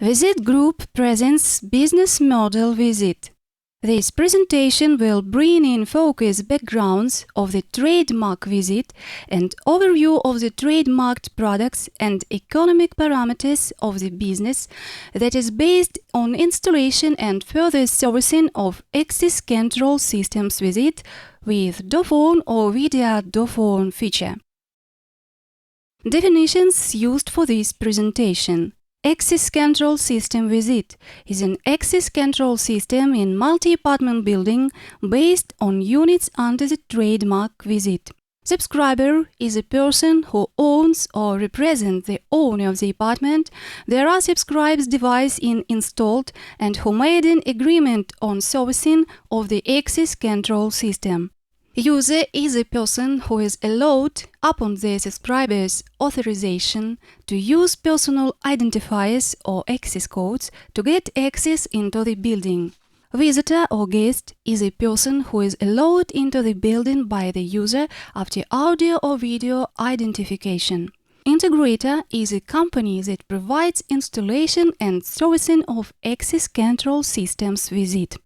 VIZIT Group presents Business Model VIZIT. This presentation will bring in focus backgrounds of the trademark VIZIT and overview of the trademarked products and economic parameters of the business that is based on installation and further servicing of access control systems VIZIT with dophone or video dophone feature. Definitions used for this presentation. Access control system VIZIT is an access control system in multi-apartment building based on units under the trademark VIZIT. Subscriber is a person who owns or represents the owner of the apartment, there subscribes device installed and who made an agreement on servicing of the access control system. User is a person who is allowed, upon the subscriber's authorization, to use personal identifiers or access codes to get access into the building. Visitor or guest is a person who is allowed into the building by the user after audio or video identification. Integrator is a company that provides installation and servicing of access control systems VIZIT.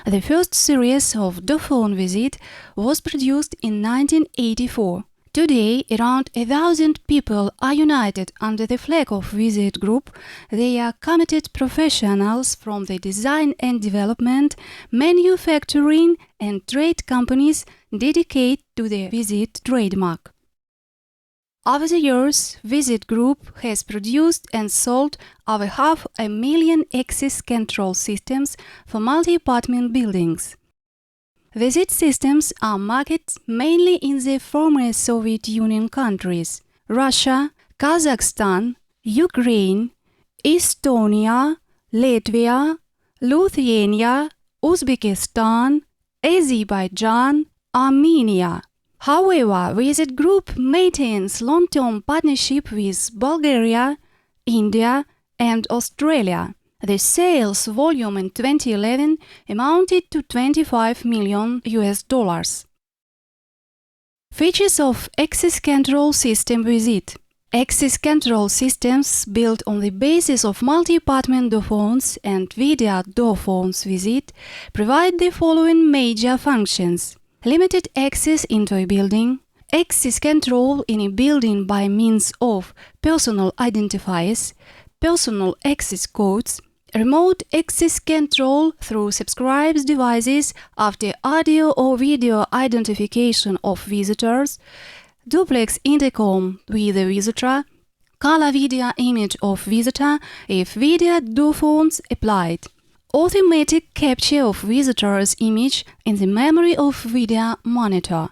The first series of dophone VIZIT was produced in 1984. Today, around 1,000 people are united under the flag of VIZIT Group. They are committed professionals from the design and development, manufacturing and trade companies dedicated to the VIZIT trademark. Over the years, VIZIT Group has produced and sold over 500,000 access control systems for multi-apartment buildings. VIZIT systems are marketed mainly in the former Soviet Union countries: Russia, Kazakhstan, Ukraine, Estonia, Latvia, Lithuania, Uzbekistan, Azerbaijan, Armenia. However, VIZIT Group maintains long-term partnership with Bulgaria, India and Australia. The sales volume in 2011 amounted to $25 million. Features of access control system VIZIT. Access control systems built on the basis of multi-apartment dophones and video dophones VIZIT provide the following major functions: limited access into a building, access control in a building by means of personal identifiers, personal access codes, remote access control through subscribed devices after audio or video identification of visitors, duplex intercom with the visitor, color video image of visitor if video dophones applied, automatic capture of visitor's image in the memory of video monitor.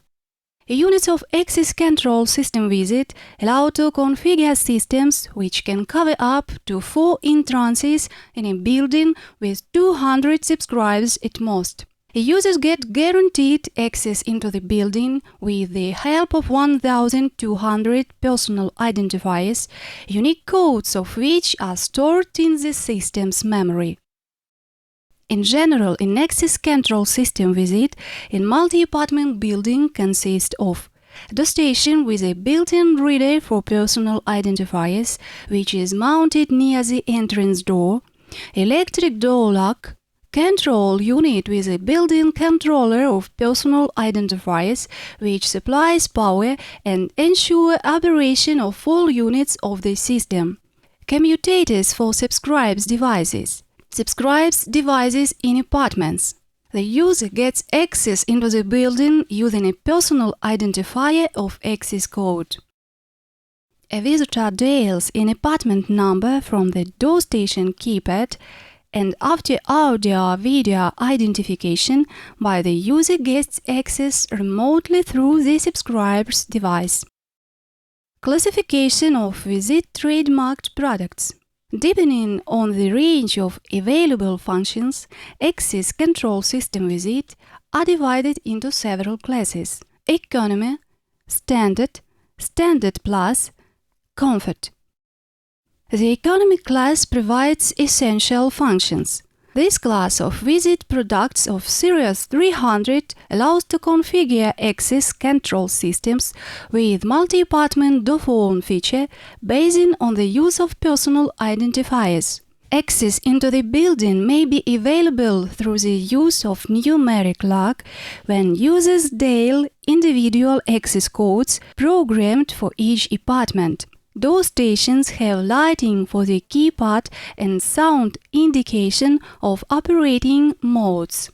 Units of access control system VIZIT allow to configure systems which can cover up to 4 entrances in a building with 200 subscribers at most. Users get guaranteed access into the building with the help of 1,200 personal identifiers, unique codes of which are stored in the system's memory. In general, an access control system VIZIT in multi-apartment building consists of the station with a built-in reader for personal identifiers, which is mounted near the entrance door, electric door lock, control unit with a built-in controller of personal identifiers, which supplies power and ensure operation of all units of the system, commutators for subscribed devices. Subscribes devices in apartments. The user gets access into the building using a personal identifier of access code. A visitor dials an apartment number from the door station keypad, and after audio video identification by the user gets access remotely through the subscriber's device. Classification of VIZIT trademarked products. Depending on the range of available functions, access control system VIZIT are divided into several classes: Economy, Standard, Standard Plus, Comfort. The Economy class provides essential functions. This class of VIZIT products of Series 300 allows to configure access control systems with multi-apartment door phone feature based on the use of personal identifiers. Access into the building may be available through the use of numeric lock when users dial individual access codes programmed for each apartment. Door stations have lighting for the keypad and sound indication of operating modes.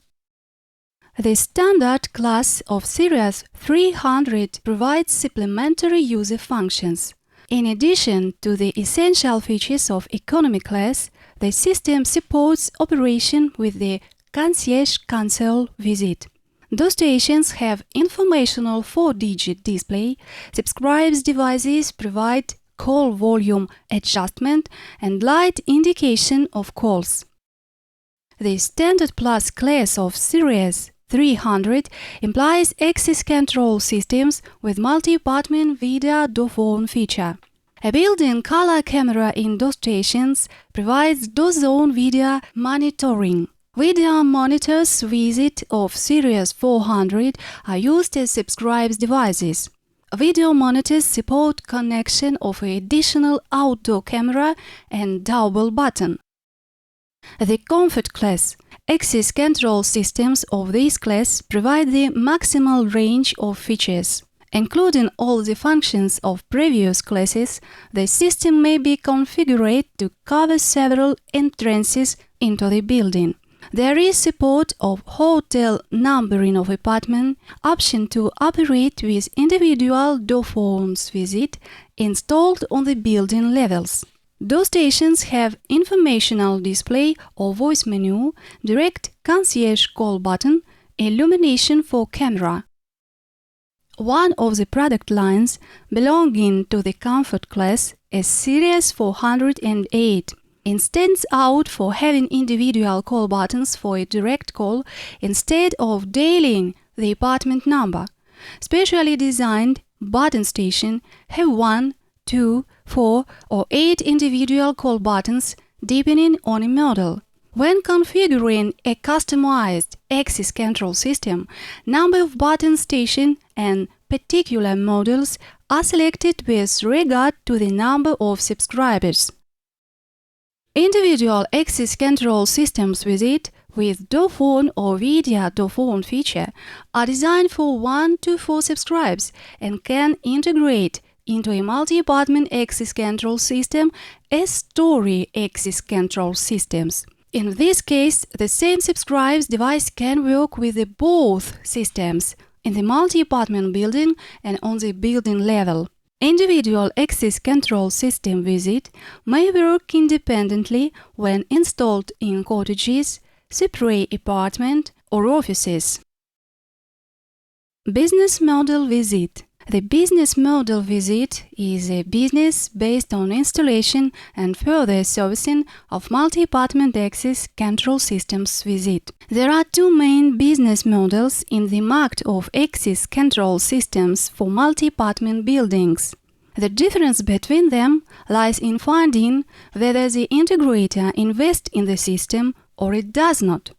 The standard class of Series 300 provides supplementary user functions. In addition to the essential features of economy class, the system supports operation with the Concierge Console VIZIT. Door stations have informational 4-digit display, subscribes devices provide call volume adjustment and light indication of calls. The Standard Plus class of Series 300 implies access control systems with multi-apartment video door phone feature. A built-in color camera in door stations provides door zone video monitoring. Video monitors VIZIT of Series 400 are used as subscribes devices. Video monitors support connection of an additional outdoor camera and double button. The Comfort class. Access control systems of this class provide the maximal range of features. Including all the functions of previous classes, the system may be configured to cover several entrances into the building. There is support of hotel numbering of apartment, option to operate with individual door phones VIZIT installed on the building levels. Door stations have informational display or voice menu, direct concierge call button, illumination for camera. One of the product lines belonging to the Comfort class is Series 408. It stands out for having individual call buttons for a direct call instead of dialing the apartment number. Specially designed button station have 1, 2, 4 or 8 individual call buttons depending on a model. When configuring a customized access control system, number of button station and particular models are selected with regard to the number of subscribers. Individual access control systems VIZIT with door phone or video door phone feature are designed for 1 to 4 subscribers and can integrate into a multi-apartment access control system as story access control systems. In this case, the same subscribes device can work with the both systems in the multi-apartment building and on the building level. Individual access control system VIZIT may work independently when installed in cottages, separate apartment or offices. Business model VIZIT. The business model VIZIT is a business based on installation and further servicing of multi-apartment access control systems VIZIT. There are two main business models in the market of access control systems for multi-apartment buildings. The difference between them lies in finding whether the integrator invests in the system or it does not.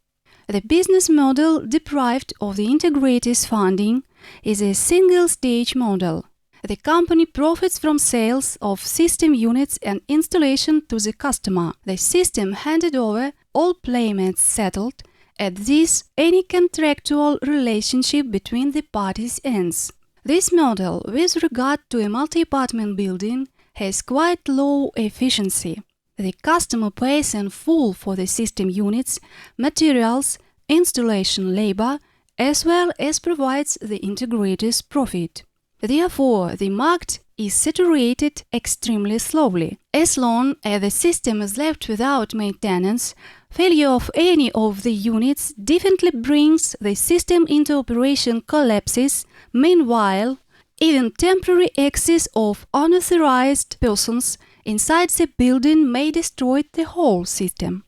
The business model deprived of the integrator's funding is a single-stage model. The company profits from sales of system units and installation to the customer. The system handed over, all payments settled. At this, any contractual relationship between the parties ends. This model, with regard to a multi-apartment building, has quite low efficiency. The customer pays in full for the system units, materials, installation labor, as well as provides the integrator's profit. Therefore, the market is saturated extremely slowly. As long as the system is left without maintenance, failure of any of the units definitely brings the system into operation collapses. Meanwhile, even temporary access of unauthorized persons inside the building may destroy the whole system.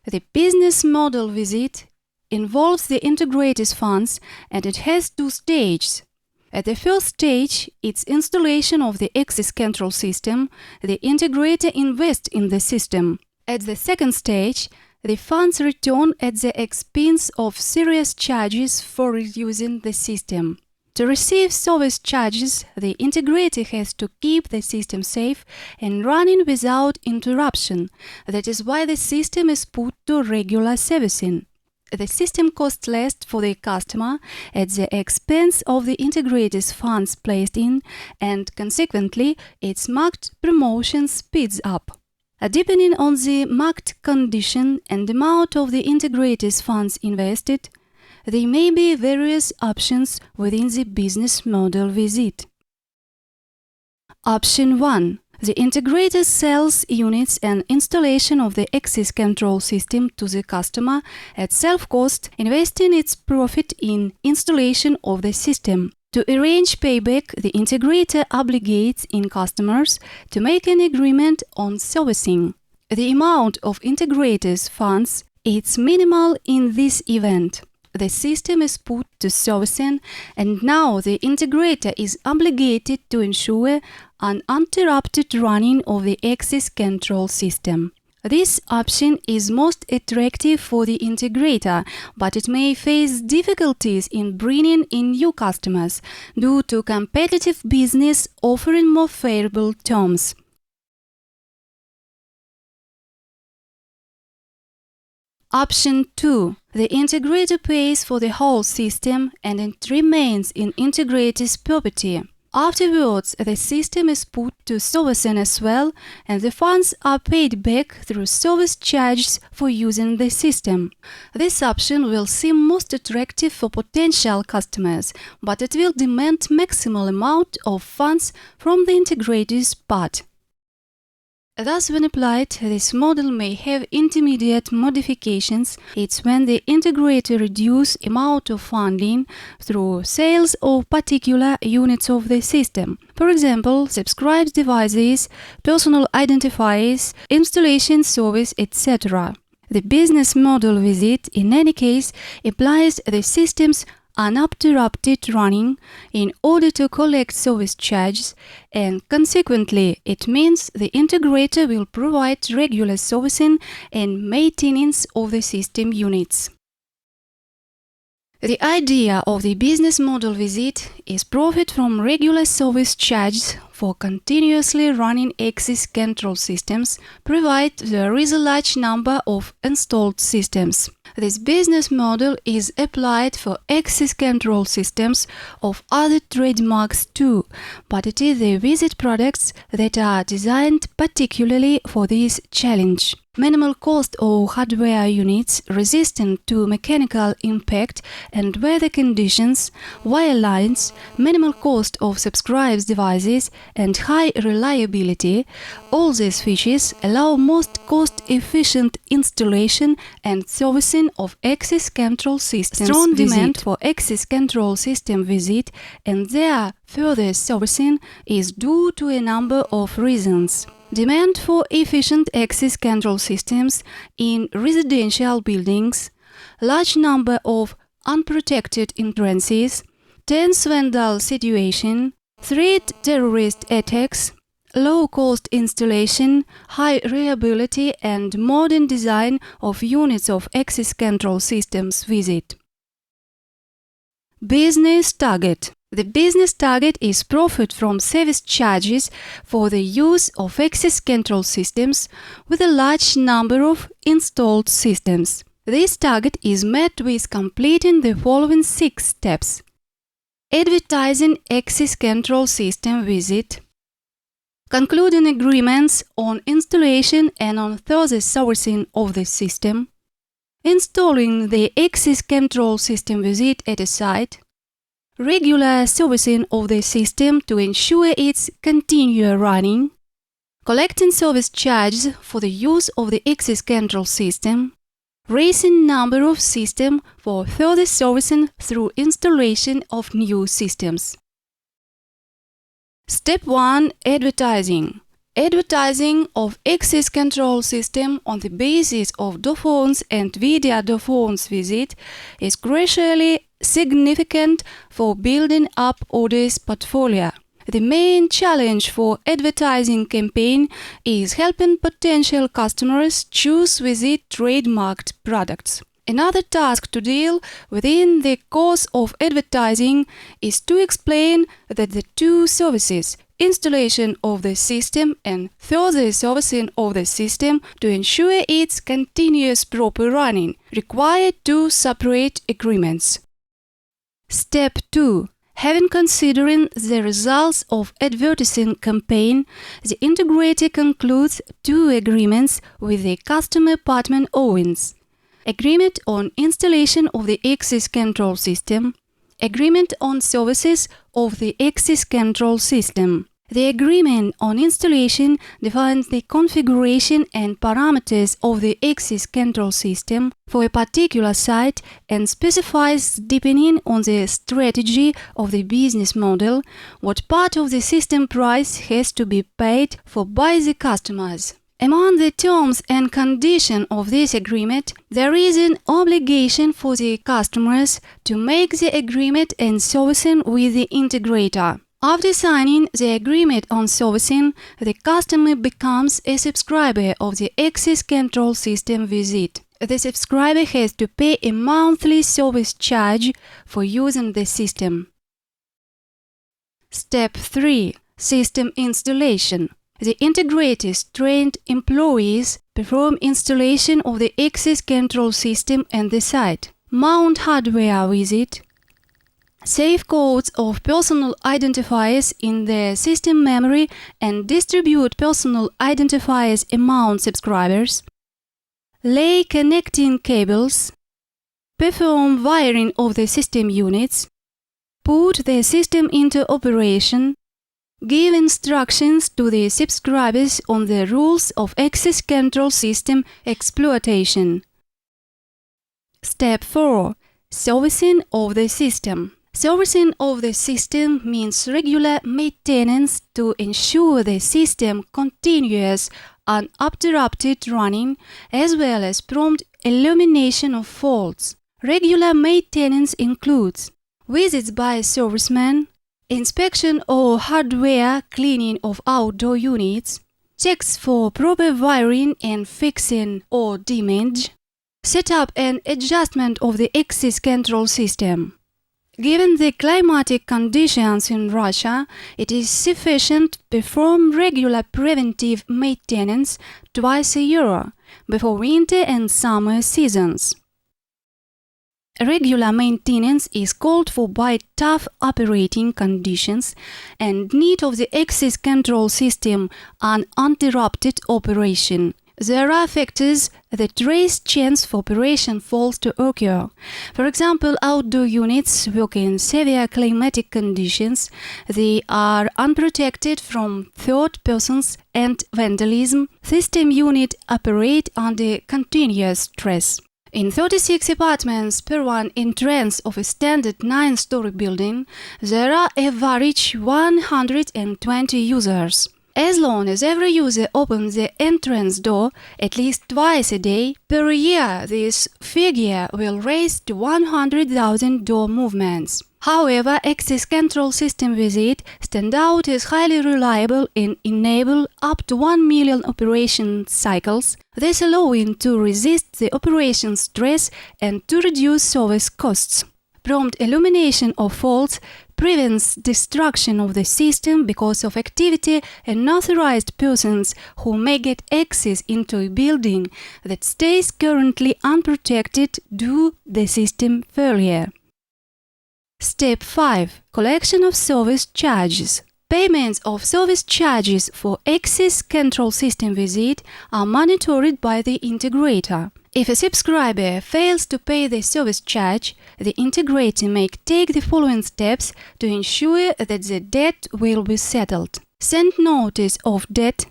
The business model VIZIT involves the integrator's funds and it has two stages. At the first stage, its installation of the access control system, the integrator invests in the system. At the second stage, the funds return at the expense of serious charges for using the system. To receive service charges, the integrator has to keep the system safe and running without interruption. That is why the system is put to regular servicing. The system costs less for the customer at the expense of the integrator's funds placed in, and consequently, its market promotion speeds up. Depending on the market condition and amount of the integrator's funds invested, there may be various options within the business model VIZIT. Option 1. The integrator sells units and installation of the access control system to the customer at self-cost, investing its profit in installation of the system. To arrange payback, the integrator obligates in customers to make an agreement on servicing. The amount of integrator's funds is minimal in this event. The system is put to servicing, and now the integrator is obligated to ensure an uninterrupted running of the access control system. This option is most attractive for the integrator, but it may face difficulties in bringing in new customers due to competitive business offering more favorable terms. Option 2. The integrator pays for the whole system and it remains in integrator's property. Afterwards, the system is put to servicing as well, and the funds are paid back through service charges for using the system. This option will seem most attractive for potential customers, but it will demand maximal amount of funds from the integrator's part. Thus, when applied, this model may have intermediate modifications. It's when the integrator reduces amount of funding through sales of particular units of the system. For example, subscribed devices, personal identifiers, installation service, etc. The business model VIZIT, in any case, applies the system's uninterrupted running in order to collect service charges, and consequently it means the integrator will provide regular servicing and maintenance of the system units. The idea of the business model VIZIT is profit from regular service charges for continuously running access control systems, provided there is a large number of installed systems. This business model is applied for access control systems of other trademarks too, but it is the VIZIT products that are designed particularly for this challenge. Minimal cost of hardware units resistant to mechanical impact and weather conditions, wire lines, minimal cost of subscribed devices, and high reliability, all these features allow most cost-efficient installation and servicing of access control systems. Strong demand for access control system VIZIT and their further servicing is due to a number of reasons. Demand for efficient access control systems in residential buildings, large number of unprotected entrances, tense vandal situation, threat terrorist attacks, low-cost installation, high reliability and modern design of units of access control systems VIZIT. Business target. The business target is profit from service charges for the use of access control systems with a large number of installed systems. This target is met with completing the following 6 steps. Advertising access control system VIZIT, concluding agreements on installation and on further servicing of the system, installing the access control system VIZIT at a site, regular servicing of the system to ensure its continual running, collecting service charges for the use of the access control system, raising number of systems for further servicing through installation of new systems. Step 1. Advertising. Advertising of access control system on the basis of dophones and video dophones VIZIT is crucially significant for building up orders portfolio. The main challenge for advertising campaign is helping potential customers choose VIZIT trademarked products. Another task to deal within the course of advertising is to explain that the two services, installation of the system and further servicing of the system to ensure its continuous proper running, require two separate agreements. Step 2. Having considering the results of advertising campaign, the integrator concludes two agreements with the customer apartment owners. Agreement on installation of the access control system. Agreement on services of the access control system. The agreement on installation defines the configuration and parameters of the access control system for a particular site and specifies, depending on the strategy of the business model, what part of the system price has to be paid for by the customers. Among the terms and conditions of this agreement, there is an obligation for the customers to make the agreement and servicing with the integrator. After signing the agreement on servicing, the customer becomes a subscriber of the access control system VIZIT. The subscriber has to pay a monthly service charge for using the system. Step 3. System installation. The integrator's trained employees perform installation of the access control system and the site. Mount hardware VIZIT. Save codes of personal identifiers in the system memory and distribute personal identifiers among subscribers. Lay connecting cables. Perform wiring of the system units. Put the system into operation. Give instructions to the subscribers on the rules of access control system exploitation. Step 4. Servicing of the system. Servicing of the system means regular maintenance to ensure the system continues uninterrupted running, as well as prompt elimination of faults. Regular maintenance includes visits by servicemen, inspection of hardware, cleaning of outdoor units, checks for proper wiring and fixing or damage, setup and adjustment of the access control system. Given the climatic conditions in Russia, it is sufficient to perform regular preventive maintenance twice a year, before winter and summer seasons. Regular maintenance is called for by tough operating conditions and need of the access control system uninterrupted operation. There are factors that raise chance for operation faults to occur. For example, outdoor units work in severe climatic conditions. They are unprotected from third persons and vandalism. System units operate under continuous stress. In 36 apartments per one entrance of a standard 9-story building, there are average 120 users. As long as every user opens the entrance door at least twice a day, per year this figure will raise to 100,000 door movements. However, access control system VIZIT stand out as highly reliable and enable up to 1 million operation cycles, this allowing to resist the operation stress and to reduce service costs. Prompt elimination of faults prevents destruction of the system because of activity and unauthorized persons who may get access into a building that stays currently unprotected due to the system failure. Step 5. Collection of service charges. Payments of service charges for access control system VIZIT are monitored by the integrator. If a subscriber fails to pay the service charge, the integrator may take the following steps to ensure that the debt will be settled. Send notice of debt.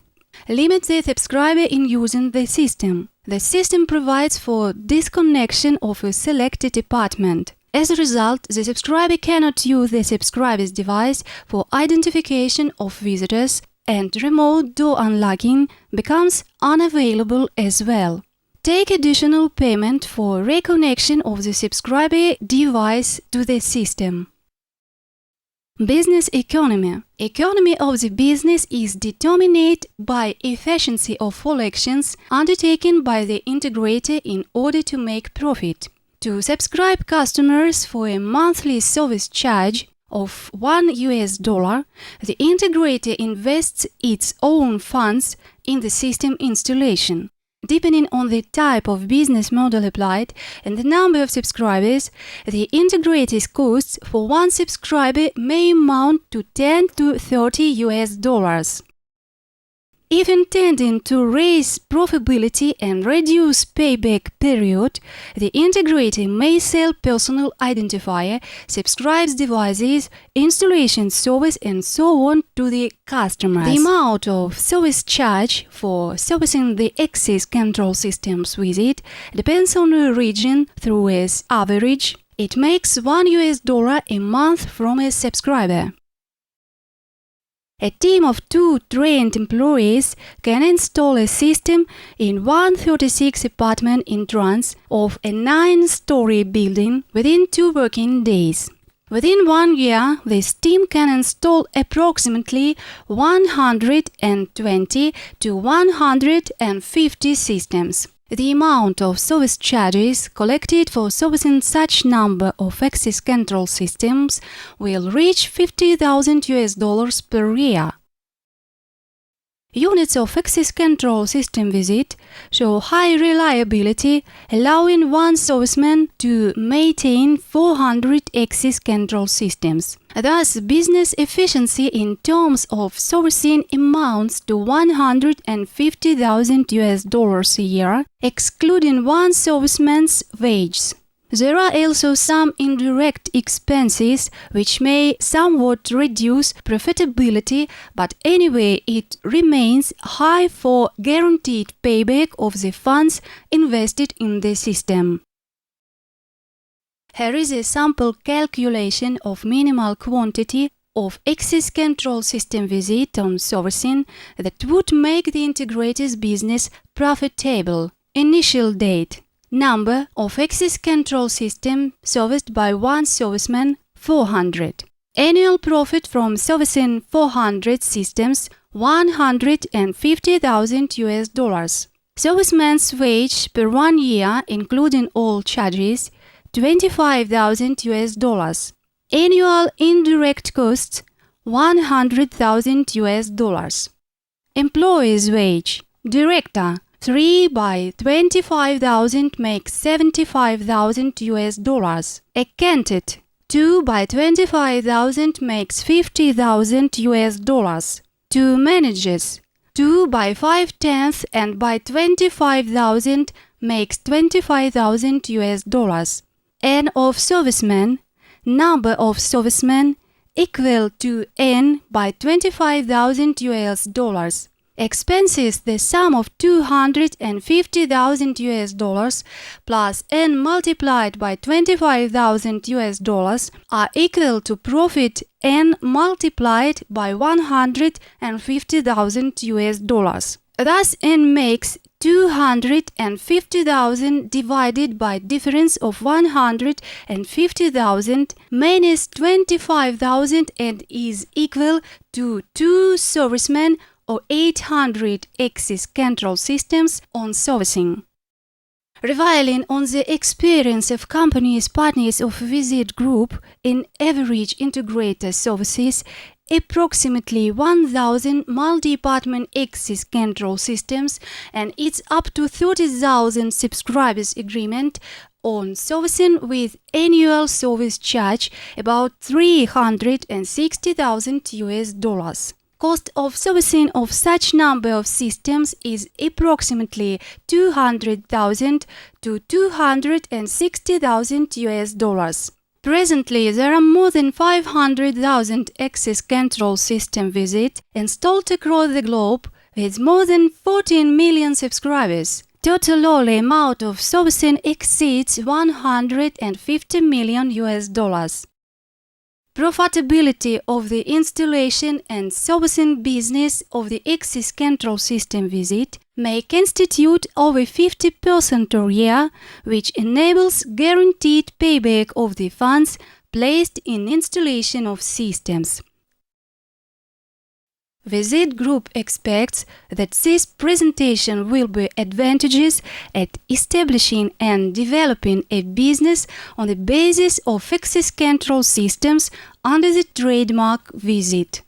Limit the subscriber in using the system. The system provides for disconnection of a selected apartment. As a result, the subscriber cannot use the subscriber's device for identification of visitors, and remote door unlocking becomes unavailable as well. Take additional payment for reconnection of the subscriber device to the system. Business economy. Economy of the business is determined by efficiency of all actions undertaken by the integrator in order to make profit. To subscribe customers for a monthly service charge of $1, the integrator invests its own funds in the system installation. Depending on the type of business model applied and the number of subscribers, the integrator's costs for one subscriber may amount to $10 to $30. If intending to raise profitability and reduce payback period, the integrator may sell personal identifier, subscribes devices, installation service and so on to the customers. The amount of service charge for servicing the access control systems VIZIT depends on the region. Through as average, it makes $1 a month from a subscriber. A team of 2 trained employees can install a system in 136 apartment entrance of a 9-story building within 2 working days. Within 1 year, this team can install approximately 120 to 150 systems. The amount of service charges collected for servicing such number of access control systems will reach $50,000 per year. Units of access control system VIZIT show high reliability, allowing one serviceman to maintain 400 access control systems. Thus, business efficiency in terms of servicing amounts to $150,000 a year, excluding one serviceman's wages. There are also some indirect expenses which may somewhat reduce profitability, but anyway it remains high for guaranteed payback of the funds invested in the system. Here is a sample calculation of minimal quantity of access control system VIZIT on servicing that would make the integrator's business profitable. Initial date. Number of access control system serviced by one serviceman 400. Annual profit from servicing 400 systems $150,000. Serviceman's wage per 1 year including all charges $25,000. Annual indirect costs $100,000. Employee's wage. Director 3 by 25,000 makes $75,000. Accountant 2 by 25,000 makes $50,000. 2 managers 2 by 5/10 and by 25,000 makes $25,000. N of servicemen. Number of servicemen equal to N by $25,000. Expenses the sum of $250,000 plus N multiplied by $25,000 are equal to profit N multiplied by $150,000. Thus N makes $250,000 divided by difference of $150,000 minus $25,000 and is equal to 2 servicemen or 800 access control systems on servicing. Relying on the experience of companies partners of VIZIT Group in average integrator services, approximately 1,000 multi-apartment access control systems and its up to 30,000 subscribers agreement on servicing with annual service charge about $360,000. Cost of servicing of such number of systems is approximately $200,000 to $260,000. Presently, there are more than 500,000 access control system VIZIT installed across the globe with more than 14 million subscribers. Total yearly amount of servicing exceeds $150 million. Profitability of the installation and servicing business of the access control system VIZIT may constitute over 50% per year, which enables guaranteed payback of the funds placed in installation of systems. VIZIT Group expects that this presentation will be advantageous at establishing and developing a business on the basis of access control systems under the trademark VIZIT.